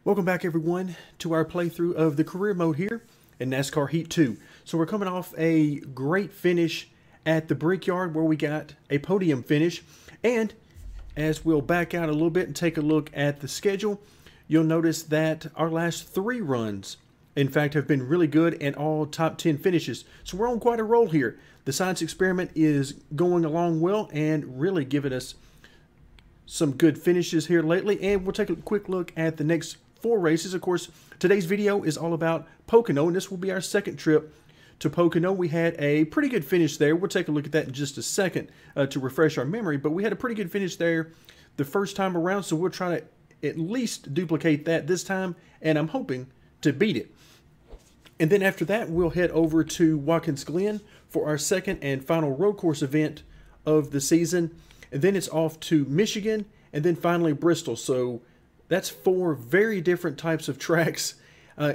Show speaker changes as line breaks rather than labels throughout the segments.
Welcome back everyone to our playthrough of the career mode here in NASCAR Heat 2. So we're coming off a great finish at the Brickyard where we got a podium finish, and as we'll back out a little bit and take a look at the schedule, you'll notice that our last 3 runs in fact have been really good and all top 10 finishes. So we're on quite a roll here. The science experiment is going along well and really giving us some good finishes here lately, and we'll take a quick look at the next 4 races. Of course, today's video is all about Pocono, and this will be our second trip to Pocono. We had a pretty good finish there. We'll take a look at that in just a second to refresh our memory, but we had a pretty good finish there the first time around, so we'll try to at least duplicate that this time, and I'm hoping to beat it. And then after that, we'll head over to Watkins Glen for our second and final road course event of the season, and then it's off to Michigan, and then finally Bristol. So that's 4 very different types of tracks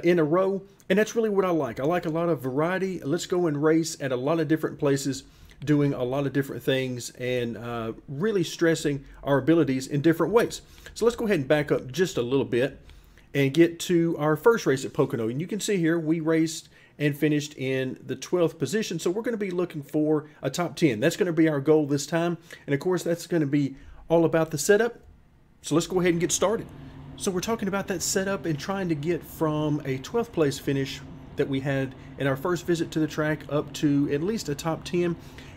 in a row, and that's really what I like. I like a lot of variety. Let's go and race at a lot of different places, doing a lot of different things, and really stressing our abilities in different ways. So let's go ahead and back up just a little bit and get to our first race at Pocono. And you can see here we raced and finished in the 12th position, so we're going to be looking for a top 10. That's going to be our goal this time, and of course that's going to be all about the setup. So let's go ahead and get started. So we're talking about that setup and trying to get from a 12th place finish that we had in our first visit to the track up to at least a top 10.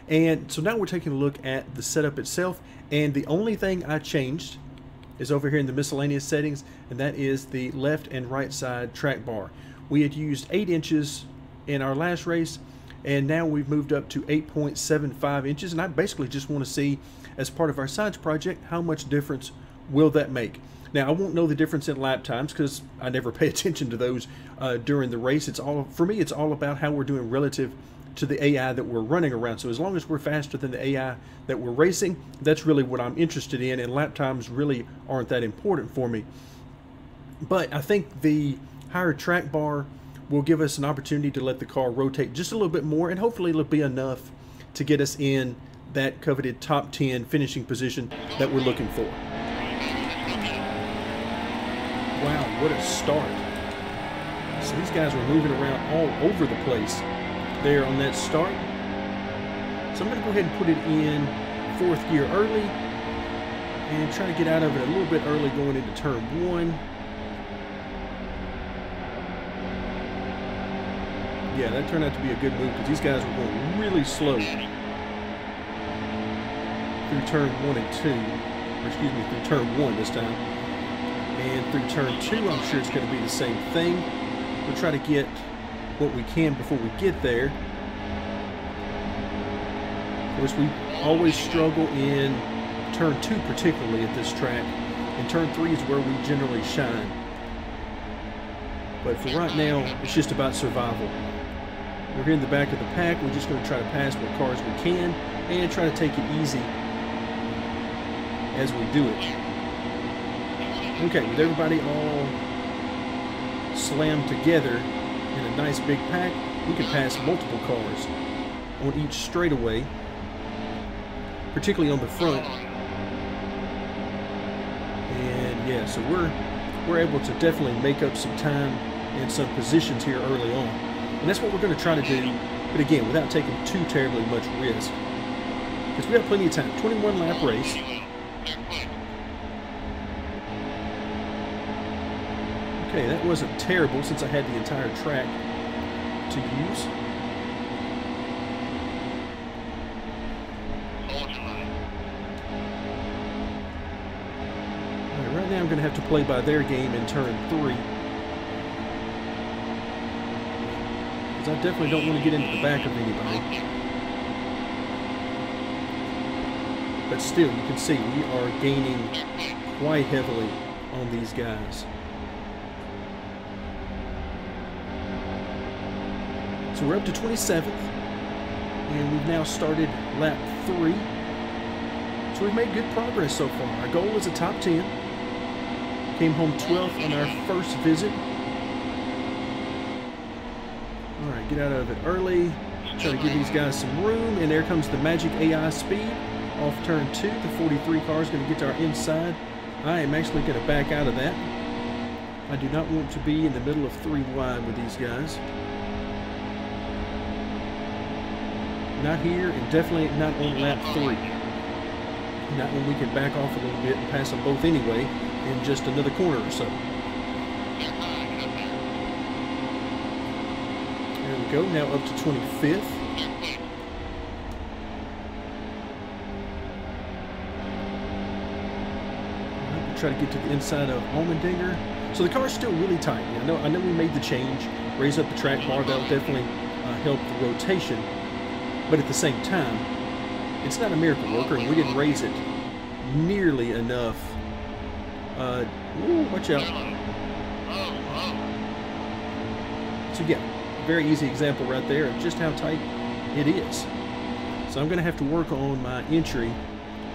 And so now we're taking a look at the setup itself, and the only thing I changed is over here in the miscellaneous settings, and that is the left and right side track bar. We had used 8 inches in our last race, and now we've moved up to 8.75 inches, and I basically just want to see, as part of our science project, how much difference will that make. Now, I won't know the difference in lap times because I never pay attention to those during the race. It's all, for me, it's all about how we're doing relative to the AI that we're running around. So as long as we're faster than the AI that we're racing, that's really what I'm interested in, and lap times really aren't that important for me. But I think the higher track bar will give us an opportunity to let the car rotate just a little bit more, and hopefully it'll be enough to get us in that coveted top 10 finishing position that we're looking for. Wow, what a start. So these guys were moving around all over the place there on that start. So I'm going to go ahead and put it in 4th gear early and try to get out of it a little bit early going into turn 1. Yeah, that turned out to be a good move because these guys were going really slow through turn 1 and 2. Or excuse me, through turn 1 this time. And through turn 2, I'm sure it's going to be the same thing. We'll try to get what we can before we get there. Of course, we always struggle in turn 2, particularly at this track. And turn 3 is where we generally shine. But for right now, it's just about survival. We're here in the back of the pack. We're just going to try to pass what cars we can and try to take it easy as we do it. Okay, with everybody all slammed together in a nice big pack, we can pass multiple cars on each straightaway, particularly on the front. And yeah, so we're able to definitely make up some time and some positions here early on. And that's what we're going to try to do, but again, without taking too terribly much risk. Because we have plenty of time. 21 lap race. Okay, that wasn't terrible since I had the entire track to use. Alright, right now I'm going to have to play by their game in turn 3. Because I definitely don't want to get into the back of anybody. But still, you can see we are gaining quite heavily on these guys. So we're up to 27th, and we've now started lap 3. So we've made good progress so far. Our goal is a top 10. Came home 12th on our first visit. All right, get out of it early. Try to give these guys some room, and there comes the magic AI speed. Off turn 2, the 43 car is going to get to our inside. I am actually going to back out of that. I do not want to be in the middle of 3 wide with these guys. Not here, and definitely not on lap 3. Not when we can back off a little bit and pass them both anyway in just another corner or so. There we go, now up to 25th. Try to get to the inside of Allmendinger. So the car's still really tight. I know we made the change, raise up the track bar. That'll definitely help the rotation. But at the same time, it's not a miracle worker, and we didn't raise it nearly enough. Ooh, watch out. So yeah, very easy example right there of just how tight it is. So I'm going to have to work on my entry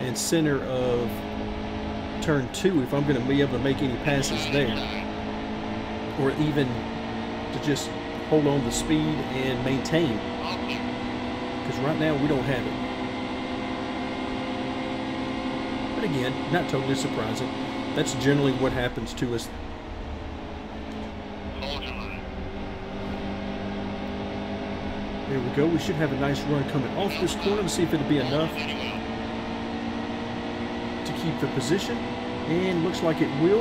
and center of turn 2 if I'm going to be able to make any passes there, or even to just hold on to speed and maintain, because right now we don't have it. But again, not totally surprising. That's generally what happens to us. There we go. We should have a nice run coming off this corner. Let's see if it'll be enough to keep the position, and looks like it will.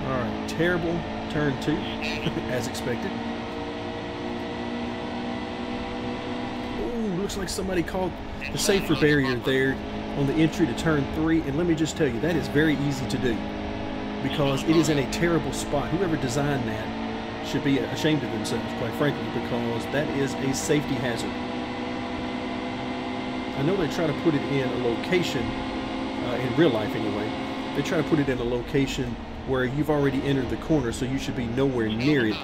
All right, terrible turn 2 as expected. Ooh, looks like somebody caught the safer barrier there on the entry to turn 3, and let me just tell you, that is very easy to do because it is in a terrible spot. Whoever designed that should be ashamed of themselves, quite frankly, because that is a safety hazard. I know they try to put it in a location, in real life anyway, they try to put it in a location where you've already entered the corner, so you should be nowhere near it.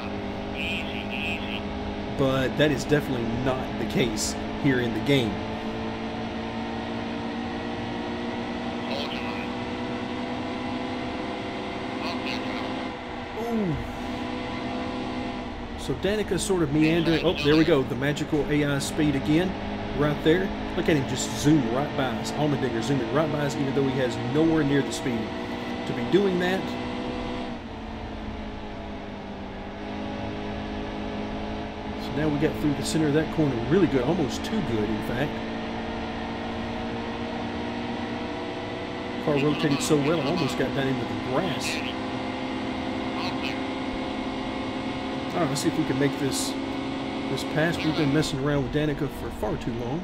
But that is definitely not the case here in the game. Ooh. So Danica's sort of meandering. Oh, there we go. The magical AI speed again, right there. Look at him just zoom right by us. Allmendinger zooming right by us, even though he has nowhere near the speed to be doing that. So now we got through the center of that corner really good, almost too good, in fact. Car rotated so well, I almost got down into the grass. All right, let's see if we can make this pass. We've been messing around with Danica for far too long.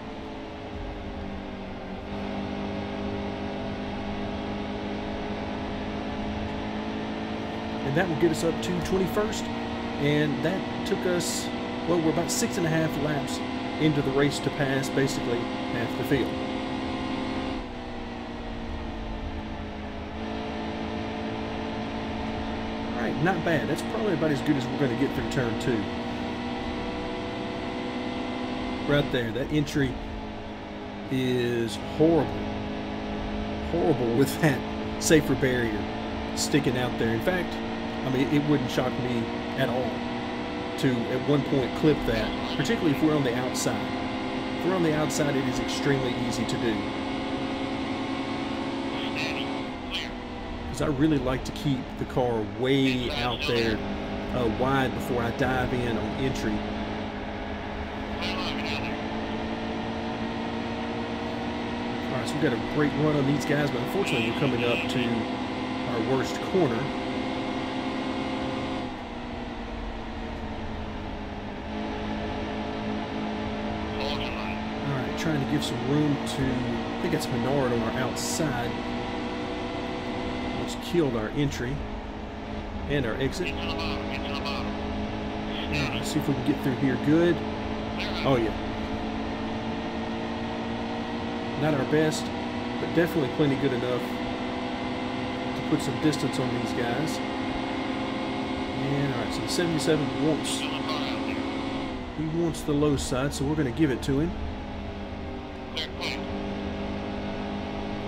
And that will get us up to 21st. And that took us, well, we're about 6.5 laps into the race to pass basically half the field. Not bad. That's probably about as good as we're going to get through turn 2. Right there. That entry is horrible. Horrible with that safer barrier sticking out there. In fact, I mean, it wouldn't shock me at all to, at one point, clip that, particularly if we're on the outside. If we're on the outside, it is extremely easy to do. I really like to keep the car way out there wide before I dive in on entry. Alright, so we've got a great run on these guys, but unfortunately we're coming up to our worst corner. Alright, trying to give some room to, I think it's Menard on our outside. Killed our entry and our exit. Let's see if we can get through here good. Oh yeah. Not our best, but definitely plenty good enough to put some distance on these guys. And alright, so the 77 wants the low side, so we're going to give it to him.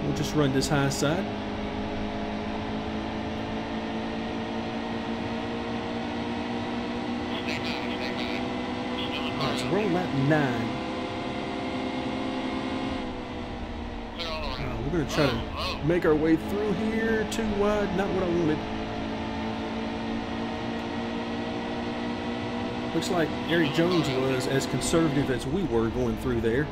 We'll just run this high side. We're on lap 9. We're going to try to make our way through here. Too wide, not what I wanted. Looks like Eric Jones was as conservative as we were going through there.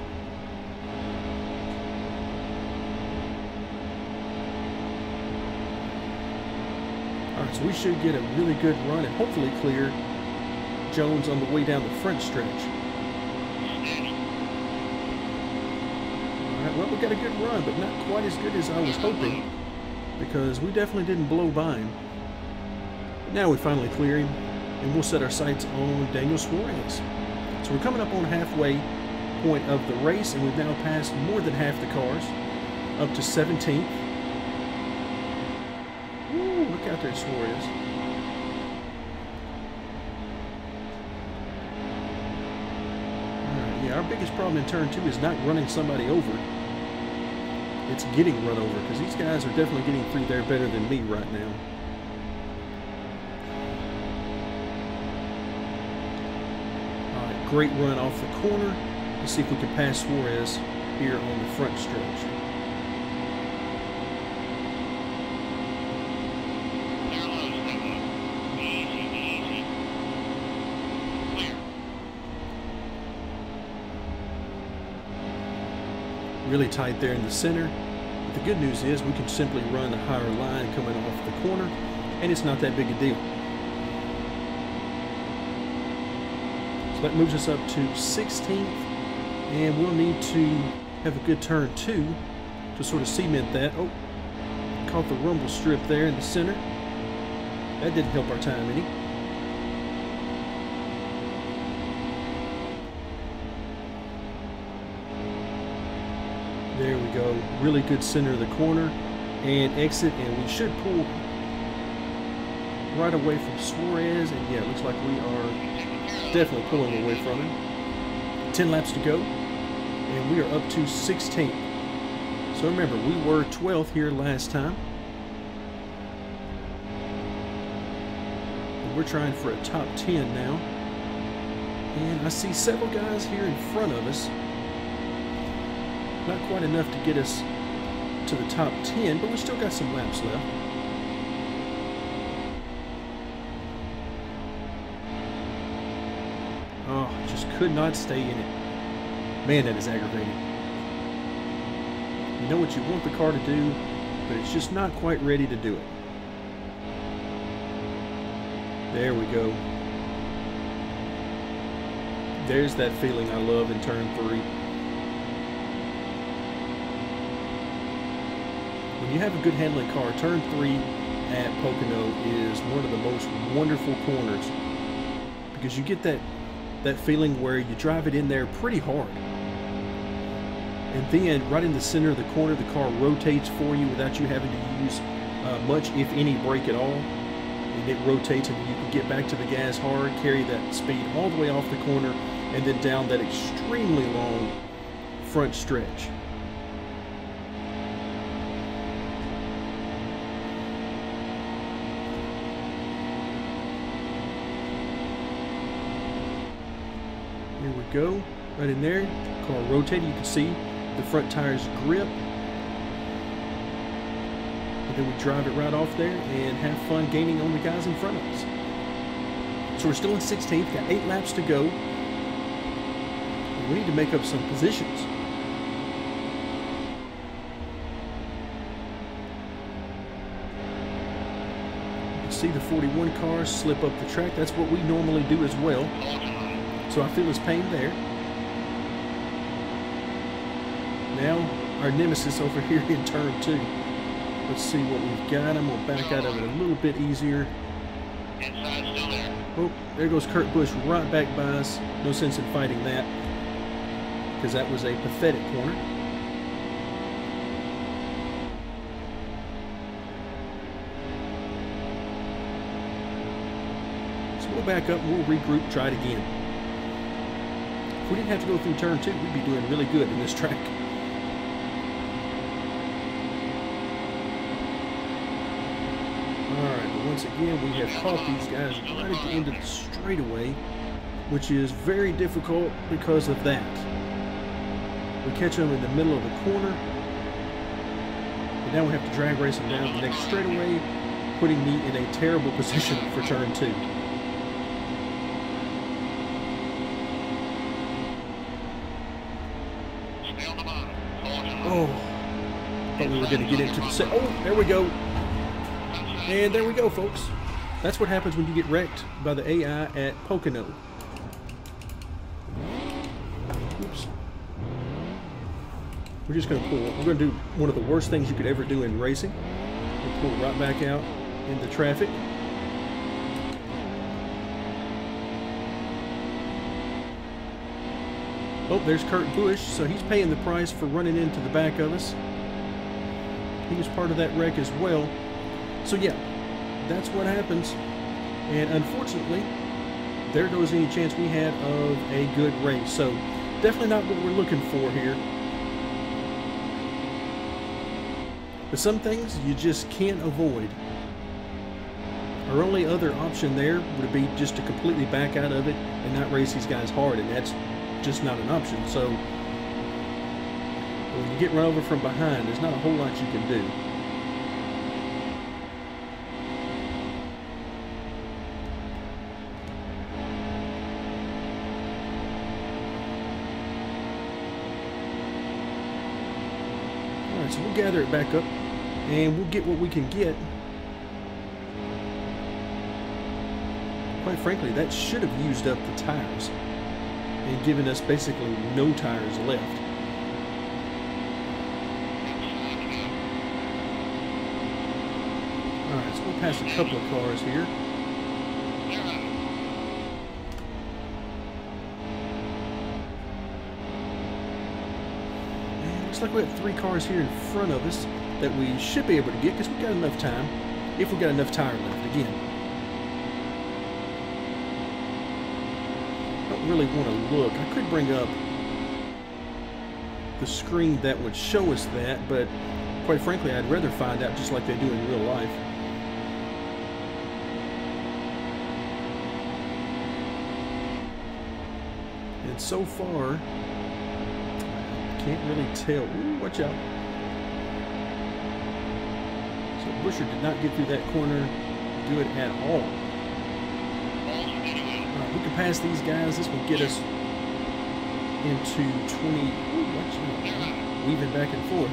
Alright, so we should get a really good run and hopefully clear Jones on the way down the front stretch. Alright, well, we got a good run, but not quite as good as I was hoping, because we definitely didn't blow by him. But now we finally clear him, and we'll set our sights on Daniel Suarez. So we're coming up on halfway point of the race, and we've now passed more than half the cars, up to 17th. Woo, look out there, Suarez. Alright, yeah, our biggest problem in turn 2 is not running somebody over. It's getting run over, because these guys are definitely getting through there better than me right now. Great run off the corner. Let's see if we can pass Suarez here on the front stretch. Really tight there in the center. But the good news is we can simply run a higher line coming off the corner, and it's not that big a deal. So that moves us up to 16th, and we'll need to have a good turn 2 to sort of cement that. Oh, caught the rumble strip there in the center. That didn't help our time any. There we go. Really good center of the corner and exit, and we should pull right away from Suarez. And yeah, it looks like we are definitely pulling away from him. 10 laps to go, and we are up to 16th. So remember, we were 12th here last time. And we're trying for a top 10 now. And I see several guys here in front of us. Not quite enough to get us to the top 10, but we still got some laps left. Oh, just could not stay in it. Man, that is aggravating. You know what you want the car to do, but it's just not quite ready to do it. There we go. There's that feeling I love in turn 3. When you have a good handling car, turn 3 at Pocono is one of the most wonderful corners, because you get that feeling where you drive it in there pretty hard, and then right in the center of the corner the car rotates for you without you having to use much, if any, brake at all, and it rotates, and you can get back to the gas hard, carry that speed all the way off the corner, and then down that extremely long front stretch. Here we go, right in there. Car rotating. You can see the front tires grip. And then we drive it right off there and have fun gaining on the guys in front of us. So we're still in 16th, got 8 laps to go. And we need to make up some positions. You can see the 41 cars slip up the track. That's what we normally do as well. So I feel his pain there. Now, our nemesis over here in turn 2. Let's see what we've got. I'm going to back out of it a little bit easier. Oh, there goes Kurt Busch right back by us. No sense in fighting that, because that was a pathetic corner. So we'll back up and we'll regroup, try it again. If we didn't have to go through turn 2, we'd be doing really good in this track. Alright, but once again, we have caught these guys right at the end of the straightaway, which is very difficult because of that. We catch them in the middle of the corner, But now we have to drag race him down the next straightaway, putting me in a terrible position for turn 2. Oh, thought we were going to get into the set. Oh, there we go. And there we go, folks. That's what happens when you get wrecked by the AI at Pocono. Oops. We're just going to pull. We're going to do one of the worst things you could ever do in racing. We'll pull right back out into traffic. Oh, there's Kurt Busch, so he's paying the price for running into the back of us. He was part of that wreck as well. So yeah, that's what happens. And unfortunately, there goes any chance we had of a good race. So definitely not what we're looking for here. But some things you just can't avoid. Our only other option there would be just to completely back out of it and not race these guys hard, and that's just not an option. So when you get run over from behind, there's not a whole lot you can do. Alright, so we'll gather it back up and we'll get what we can get. Quite frankly, that should have used up the tires and given us basically no tires left. Alright, so we'll pass a couple of cars here. And looks like we have 3 cars here in front of us that we should be able to get because we got enough time, if we got enough tire left again. Really want to look. I could bring up the screen that would show us that, but quite frankly I'd rather find out just like they do in real life. And so far I can't really tell. Ooh, watch out. So Busher did not get through that corner good at all. We can pass these guys. This will get us into 20. Ooh, watch out, weaving back and forth.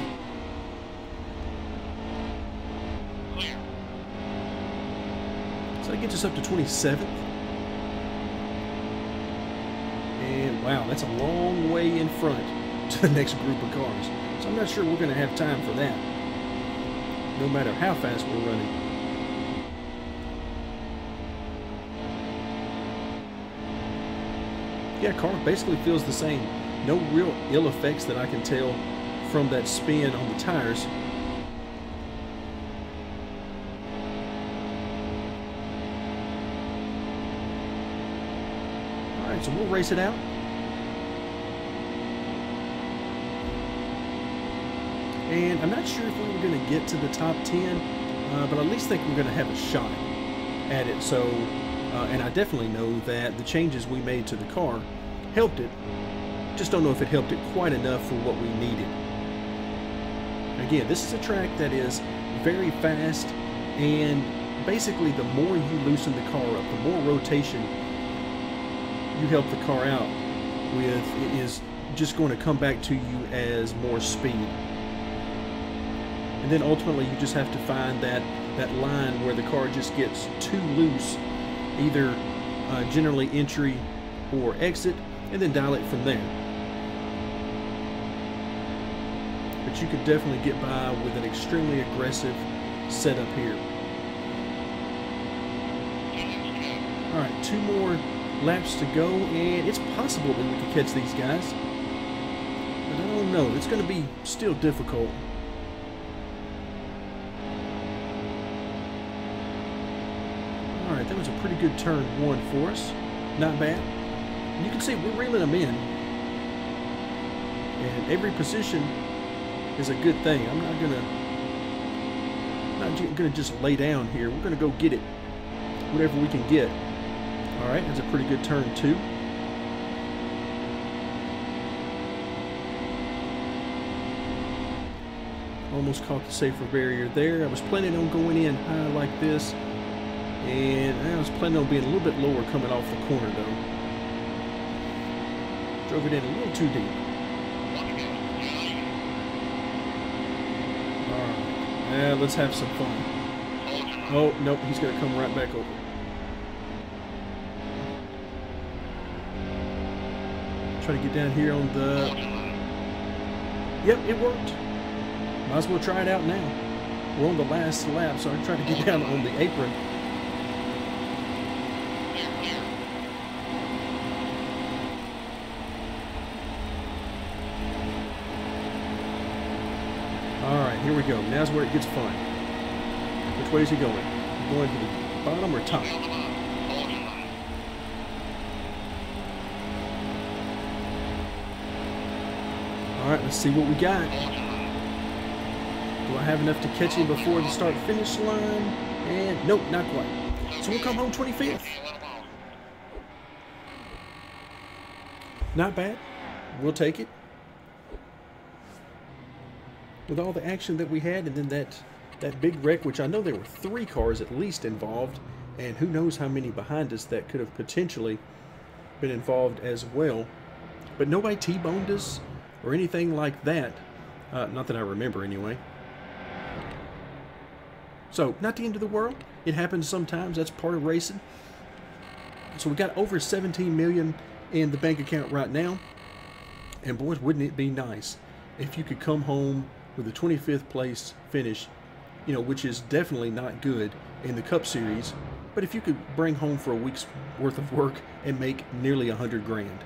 So that gets us up to 27th. And wow, that's a long way in front to the next group of cars. So I'm not sure we're going to have time for that, no matter how fast we're running. Yeah, car basically feels the same. No real ill effects that I can tell from that spin on the tires. Alright, so we'll race it out. And I'm not sure if we were going to get to the top 10, but I at least think we're going to have a shot at it. So and I definitely know that the changes we made to the car helped it. Just don't know if it helped it quite enough for what we needed. Again, this is a track that is very fast, and basically the more you loosen the car up, the more rotation you help the car out with, it is just going to come back to you as more speed. And then ultimately you just have to find that line where the car just gets too loose, either generally entry or exit, and then dial it from there. But you could definitely get by with an extremely aggressive setup here. Alright, 2 more laps to go, and it's possible that we could catch these guys. But I don't know, it's going to be still difficult. Alright, that was a pretty good turn 1 for us. Not bad. And you can see we're reeling them in. And every position is a good thing. I'm not gonna just lay down here. We're gonna go get it, whatever we can get. All right, that's a pretty good turn 2. Almost caught the safer barrier there. I was planning on going in high like this, and I was planning on being a little bit lower coming off the corner though. Drove it in a little too deep. Alright, now let's have some fun. Oh, nope, he's going to come right back over. Try to get down here on the... Yep, it worked. Might as well try it out now. We're on the last lap, so I try to get down on the apron. Alright, here we go. Now's where it gets fun. Which way is he going? Going to the bottom or top? Alright, let's see what we got. Do I have enough to catch him before the start-finish line? And nope, not quite. So we'll come home 25th. Not bad. We'll take it. With all the action that we had, and then that big wreck, which I know there were 3 cars at least involved, and who knows how many behind us that could have potentially been involved as well. But nobody T-boned us or anything like that. Not that I remember anyway. So, not the end of the world. It happens sometimes. That's part of racing. So we got over 17 million in the bank account right now. And boys, wouldn't it be nice if you could come home with a 25th place finish, you know, which is definitely not good in the Cup Series. But if you could bring home for a week's worth of work and make nearly 100 grand.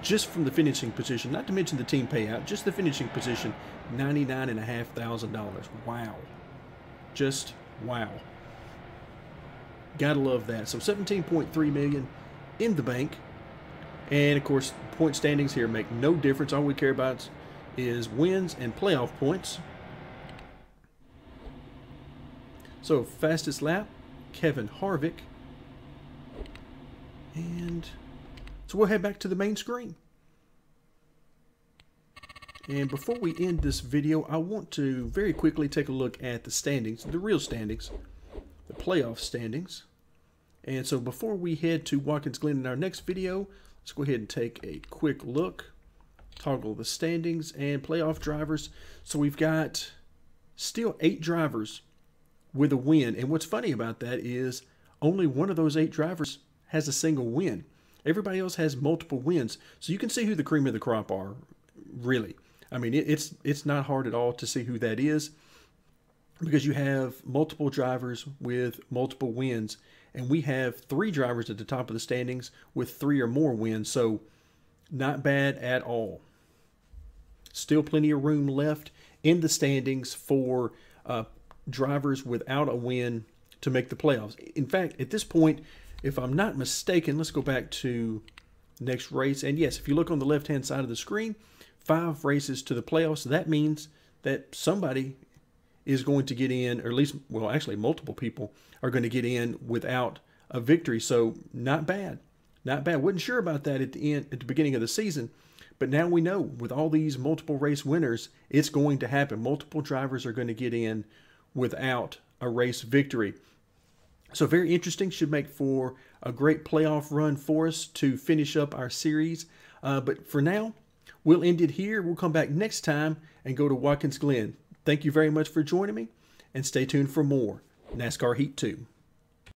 Just from the finishing position, not to mention the team payout, just the finishing position, $99,500. Wow. Just wow. Gotta love that. So 17.3 million in the bank. And of course, point standings here make no difference. All we care about is wins and playoff points. So fastest lap, Kevin Harvick. And so we'll head back to the main screen. And before we end this video, I want to very quickly take a look at the standings, the real standings, the playoff standings. And so before we head to Watkins Glen in our next video, let's go ahead and take a quick look, toggle the standings and playoff drivers. So we've got still 8 drivers with a win. And what's funny about that is only one of those 8 drivers has a single win. Everybody else has multiple wins. So you can see who the cream of the crop are, really. I mean, it's not hard at all to see who that is because you have multiple drivers with multiple wins. And we have 3 drivers at the top of the standings with 3 or more wins. So not bad at all. Still plenty of room left in the standings for drivers without a win to make the playoffs. In fact, at this point, if I'm not mistaken, let's go back to next race. And yes, if you look on the left-hand side of the screen, 5 races to the playoffs. That means that somebody is going to get in, or at least, well, actually multiple people are going to get in without a victory. So not bad. Not bad. Wasn't sure about that at the beginning of the season, but now we know with all these multiple race winners, it's going to happen. Multiple drivers are going to get in without a race victory. So very interesting. Should make for a great playoff run for us to finish up our series. But for now, we'll end it here. We'll come back next time and go to Watkins Glen. Thank you very much for joining me, and stay tuned for more NASCAR Heat 2.